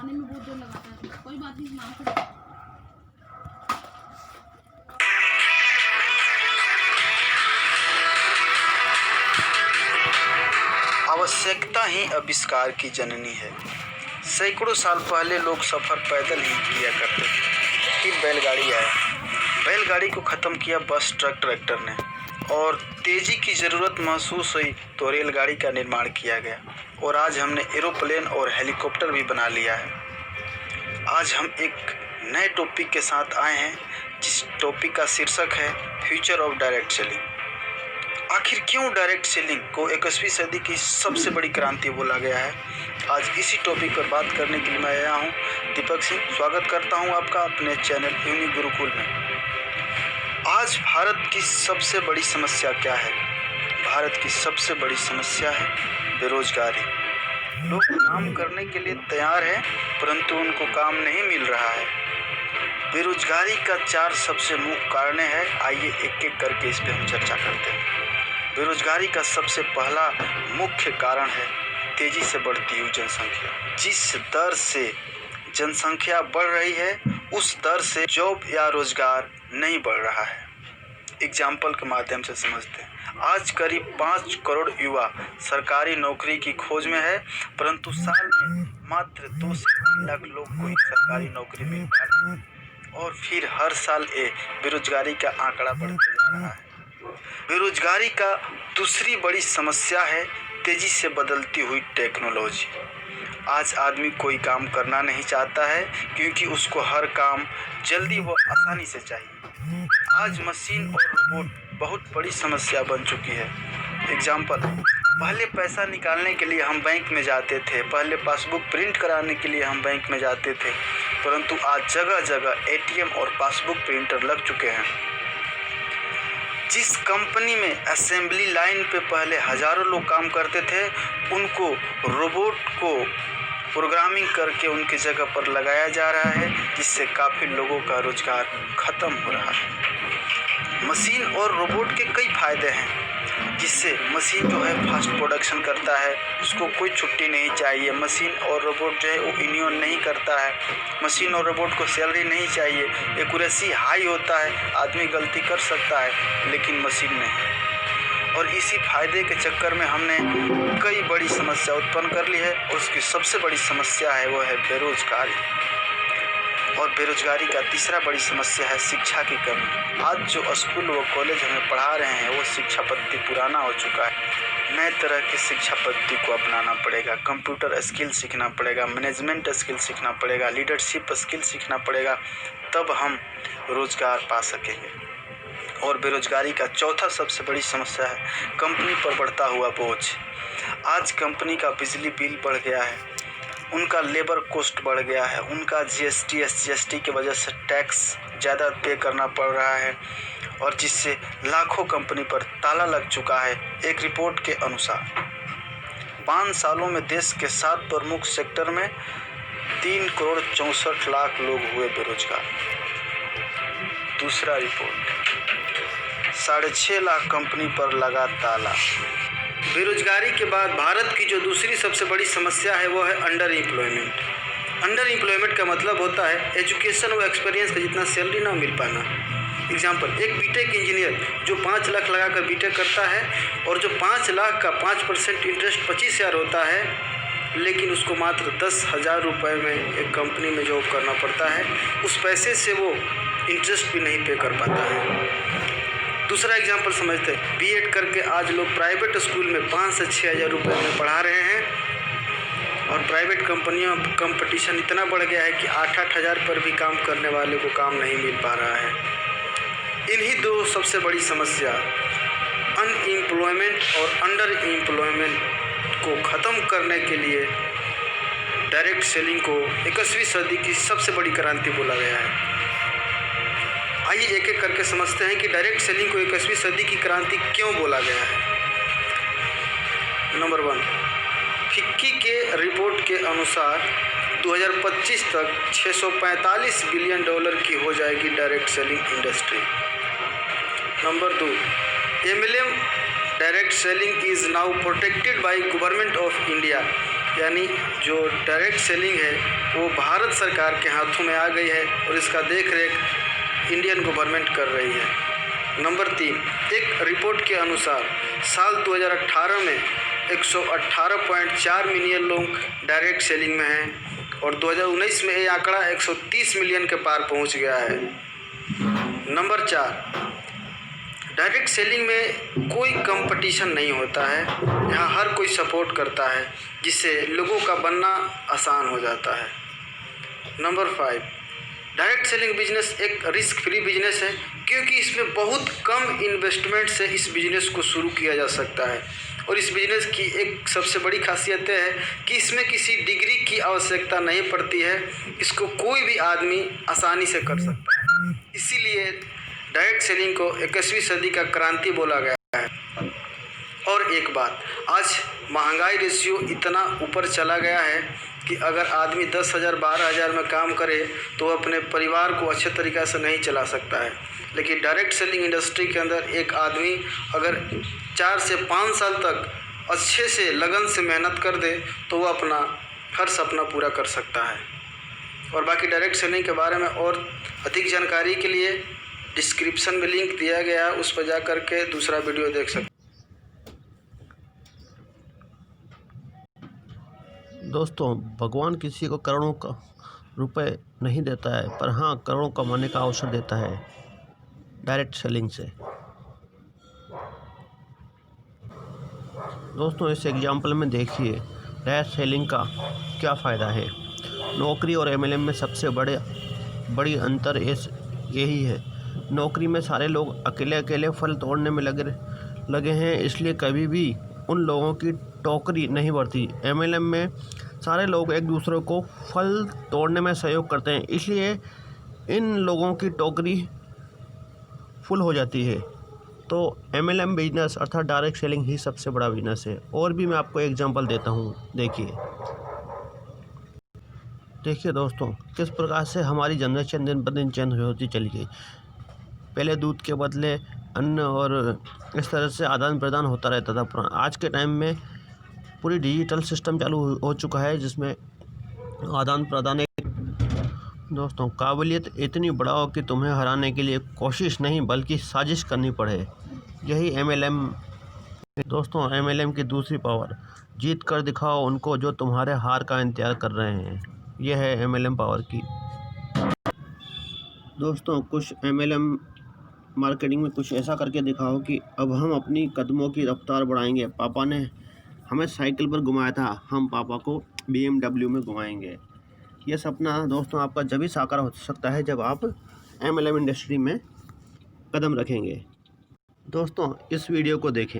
चलाने में बहुत देर लगाता है। कोई बात नहीं, माफ कर। आवश्यकता ही आविष्कार की जननी है। सैकड़ों साल पहले लोग सफ़र पैदल ही किया करते थे। फिर बैलगाड़ी आया। बैलगाड़ी को ख़त्म किया बस ट्रक ट्रैक्टर ने, और तेज़ी की ज़रूरत महसूस हुई तो रेलगाड़ी का निर्माण किया गया, और आज हमने एरोप्लेन और हेलीकॉप्टर भी बना लिया है। आज हम एक नए टॉपिक के साथ आए हैं, जिस टॉपिक का शीर्षक है फ्यूचर ऑफ डायरेक्ट सेलिंग। आखिर क्यों डायरेक्ट सेलिंग को 21वीं सदी की सबसे बड़ी क्रांति बोला गया है? आज इसी टॉपिक पर बात करने के लिए मैं आया हूँ। दीपक सिंह स्वागत करता हूँ आपका अपने चैनल यूनिक गुरुकुल में। आज भारत की सबसे बड़ी समस्या क्या है? भारत की सबसे बड़ी समस्या है बेरोजगारी। लोग काम करने के लिए तैयार हैं, परंतु उनको काम नहीं मिल रहा है। बेरोजगारी का 4 सबसे मुख्य कारण है। आइए एक एक करके इस पर हम चर्चा करते हैं। बेरोजगारी का सबसे पहला मुख्य कारण है तेजी से बढ़ती हुई जनसंख्या। जिस दर से जनसंख्या बढ़ रही है, उस दर से जॉब या रोजगार नहीं बढ़ रहा है। एग्जाम्पल के माध्यम से समझते हैं। आज करीब 5 करोड़ युवा सरकारी नौकरी की खोज में है, परंतु साल में मात्र 2 से 3 लाख लोग को ही सरकारी नौकरी मिल पा रही है, और फिर हर साल बेरोजगारी का आंकड़ा बढ़ते जा रहा है। बेरोजगारी का दूसरी बड़ी समस्या है तेजी से बदलती हुई टेक्नोलॉजी। आज आदमी कोई काम करना नहीं चाहता है, क्योंकि उसको हर काम जल्दी व आसानी से चाहिए। आज मशीन और रोबोट बहुत बड़ी समस्या बन चुकी है। एग्जाम्पल, पहले पैसा निकालने के लिए हम बैंक में जाते थे, पहले पासबुक प्रिंट कराने के लिए हम बैंक में जाते थे, परंतु आज जगह जगह एटीएम और पासबुक प्रिंटर लग चुके हैं। जिस कंपनी में असेंबली लाइन पे पहले हजारों लोग काम करते थे, उनको रोबोट को प्रोग्रामिंग करके उनकी जगह पर लगाया जा रहा है, जिससे काफ़ी लोगों का रोजगार खत्म हो रहा है। मशीन और रोबोट के कई फायदे हैं, जिससे मशीन जो है फास्ट प्रोडक्शन करता है, उसको कोई छुट्टी नहीं चाहिए। मशीन और रोबोट जो है वो यूनियन नहीं करता है। मशीन और रोबोट को सैलरी नहीं चाहिए। एक्यूरेसी हाई होता है, आदमी गलती कर सकता है, लेकिन मशीन नहीं। और इसी फायदे के चक्कर में हमने कई बड़ी समस्या उत्पन्न कर ली है, और उसकी सबसे बड़ी समस्या है वो है बेरोजगारी। और बेरोजगारी का तीसरा बड़ी समस्या है शिक्षा की कमी। आज जो स्कूल व कॉलेज हमें पढ़ा रहे हैं, वो शिक्षा पद्धति पुराना हो चुका है। नए तरह की शिक्षा पद्धति को अपनाना पड़ेगा। कंप्यूटर स्किल सीखना पड़ेगा, मैनेजमेंट स्किल सीखना पड़ेगा, लीडरशिप स्किल सीखना पड़ेगा, तब हम रोजगार पा सकेंगे। और बेरोजगारी का चौथा सबसे बड़ी समस्या है कंपनी पर बढ़ता हुआ बोझ। आज कंपनी का बिजली बिल बढ़ गया है, उनका लेबर कॉस्ट बढ़ गया है, उनका जीएसटी एसजीएसटी की वजह से टैक्स ज़्यादा पे करना पड़ रहा है, और जिससे लाखों कंपनी पर ताला लग चुका है। एक रिपोर्ट के अनुसार 5 सालों में देश के 7 प्रमुख सेक्टर में 3 करोड़ 64 लाख लोग हुए बेरोजगार। दूसरा रिपोर्ट, 6.5 लाख कंपनी पर लगा ताला। बेरोजगारी के बाद भारत की जो दूसरी सबसे बड़ी समस्या है वो है अंडर एम्प्लॉयमेंट। अंडर एम्प्लॉयमेंट का मतलब होता है एजुकेशन व एक्सपीरियंस का जितना सैलरी ना मिल पाना। एग्जाम्पल, एक बीटेक इंजीनियर जो 5 लाख लगाकर बीटेक करता है, और जो 5 लाख का 5% इंटरेस्ट 25,000 होता है, लेकिन उसको मात्र 10,000 रुपये में एक कंपनी में जॉब करना पड़ता है। उस पैसे से वो इंटरेस्ट भी नहीं पे कर पाता है। दूसरा एग्जाम्पल समझते हैं, बीएड करके आज लोग प्राइवेट स्कूल में 5 से 6,000 रुपये में पढ़ा रहे हैं, और प्राइवेट कंपनियों में कंपटीशन इतना बढ़ गया है कि 8-8 हज़ार पर भी काम करने वाले को काम नहीं मिल पा रहा है। इन्हीं 2 सबसे बड़ी समस्या अनएम्प्लॉयमेंट और अंडर एम्प्लॉयमेंट को ख़त्म करने के लिए डायरेक्ट सेलिंग को 21वीं सदी की सबसे बड़ी क्रांति बोला गया है। आइए एक एक करके समझते हैं कि डायरेक्ट सेलिंग को 21वीं सदी की क्रांति क्यों बोला गया है। नंबर 1, फिक्की के रिपोर्ट के अनुसार 2025 तक $645 बिलियन की हो जाएगी direct selling industry. Number 2, MLM direct selling is now protected by government of India यानी जो डायरेक्ट सेलिंग है वो भारत सरकार के हाथों में आ गई है और इसका देख रेख इंडियन गवर्नमेंट कर रही है। नंबर 3, एक रिपोर्ट के अनुसार साल 2018 में 118.4 मिलियन लोग डायरेक्ट सेलिंग में हैं और 2019 में ये आंकड़ा 130 मिलियन के पार पहुंच गया है। नंबर 4, डायरेक्ट सेलिंग में कोई कंपटीशन नहीं होता है, यहाँ हर कोई सपोर्ट करता है जिससे लोगों का बनना आसान हो जाता है। नंबर 5, डायरेक्ट सेलिंग बिजनेस एक रिस्क फ्री बिजनेस है क्योंकि इसमें बहुत कम इन्वेस्टमेंट से इस बिज़नेस को शुरू किया जा सकता है और इस बिज़नेस की एक सबसे बड़ी खासियत है कि इसमें किसी डिग्री की आवश्यकता नहीं पड़ती है, इसको कोई भी आदमी आसानी से कर सकता है। इसीलिए डायरेक्ट सेलिंग को 21वीं सदी का क्रांति बोला गया है। और एक बात, आज महंगाई रेशियो इतना ऊपर चला गया है कि अगर आदमी 10,000 12,000 में काम करे तो अपने परिवार को अच्छे तरीक़ा से नहीं चला सकता है, लेकिन डायरेक्ट सेलिंग इंडस्ट्री के अंदर एक आदमी अगर 4 से 5 साल तक अच्छे से लगन से मेहनत कर दे तो वो अपना हर सपना पूरा कर सकता है। और बाकी डायरेक्ट सेलिंग के बारे में और अधिक जानकारी के लिए डिस्क्रिप्शन में लिंक दिया गया है, उस पर जा कर के दूसरा वीडियो देख सकते। दोस्तों, भगवान किसी को करोड़ों का रुपए नहीं देता है, पर हाँ करोड़ों कमाने का अवसर देता है डायरेक्ट सेलिंग से। दोस्तों, इस एग्जाम्पल में देखिए डायरेक्ट सेलिंग का क्या फ़ायदा है। नौकरी और एमएलएम में सबसे बड़ी अंतर यही है। नौकरी में सारे लोग अकेले अकेले फल तोड़ने में लगे हैं, इसलिए कभी भी उन लोगों की टोकरी नहीं बढ़ती। एमएलएम में सारे लोग एक दूसरे को फल तोड़ने में सहयोग करते हैं, इसलिए इन लोगों की टोकरी फुल हो जाती है। तो एमएलएम बिजनेस अर्थात डायरेक्ट सेलिंग ही सबसे बड़ा बिजनेस है। और भी मैं आपको एग्जांपल देता हूँ। देखिए दोस्तों, किस प्रकार से हमारी जनरेशन दिन ब दिन चेंज होती चली गई। पहले दूध के बदले अन्न और इस तरह से आदान प्रदान होता रहता था। आज के टाइम में पूरी डिजिटल सिस्टम चालू हो चुका है जिसमें आदान प्रदान दोस्तों काबिलियत इतनी बड़ा हो कि तुम्हें हराने के लिए कोशिश नहीं बल्कि साजिश करनी पड़े। यही एमएलएम दोस्तों, एमएलएम की दूसरी पावर, जीत कर दिखाओ उनको जो तुम्हारे हार का इंतजार कर रहे हैं। यह है एमएलएम पावर की। दोस्तों, कुछ एमएलएम मार्केटिंग में कुछ ऐसा करके दिखाओ कि अब हम अपनी कदमों की रफ्तार बढ़ाएंगे। पापा ने हमें साइकिल पर घुमाया था, हम पापा को BMW में घुमाएंगे। यह सपना दोस्तों आपका जब ही साकार हो सकता है जब आप एमएलएम इंडस्ट्री में कदम रखेंगे। दोस्तों, इस वीडियो को देखें।